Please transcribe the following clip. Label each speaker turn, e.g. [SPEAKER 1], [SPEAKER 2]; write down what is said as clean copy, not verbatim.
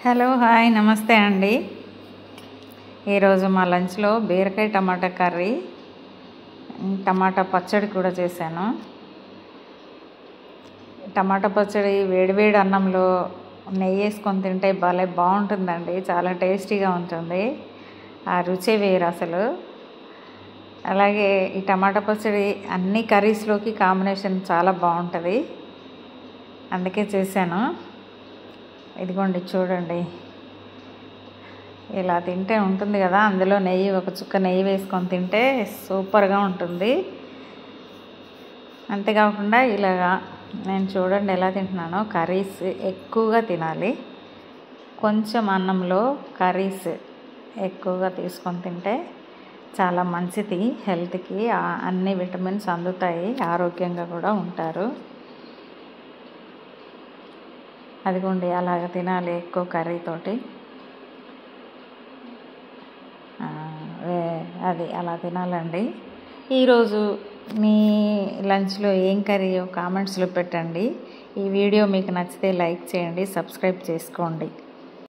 [SPEAKER 1] Hello hi నమస్తే అండి. ఈరోజు మా లంచ్లో బీరకాయ టమాటా కర్రీ, టమాటా పచ్చడి కూడా చేశాను. టమాటా పచ్చడి వేడివేడి అన్నంలో నెయ్యి వేసుకొని తింటే భలే బాగుంటుందండి. చాలా టేస్టీగా ఉంటుంది. ఆ రుచే వేరు అసలు. అలాగే ఈ టమాటా పచ్చడి అన్ని కర్రీస్లోకి కాంబినేషన్ చాలా బాగుంటుంది. అందుకే చేశాను. ఇదిగోండి చూడండి, ఇలా తింటే ఉంటుంది కదా, అందులో నెయ్యి, ఒక చుక్క నెయ్యి వేసుకొని తింటే సూపర్గా ఉంటుంది. అంతేకాకుండా ఇలాగా నేను చూడండి ఎలా తింటున్నానో, కర్రీస్ ఎక్కువగా తినాలి. కొంచెం అన్నంలో కర్రీస్ ఎక్కువగా తీసుకొని తింటే చాలా మంచిది హెల్త్కి. అన్ని విటమిన్స్ అందుతాయి, ఆరోగ్యంగా కూడా ఉంటారు. అదిగోండి అలాగ తినాలి ఎక్కువ కర్రీతోటి. అది అలా తినాలండి. ఈరోజు మీ లంచ్లో ఏం కర్రీయో కామెంట్స్లో పెట్టండి. ఈ వీడియో మీకు నచ్చితే లైక్ చేయండి, సబ్స్క్రైబ్ చేసుకోండి.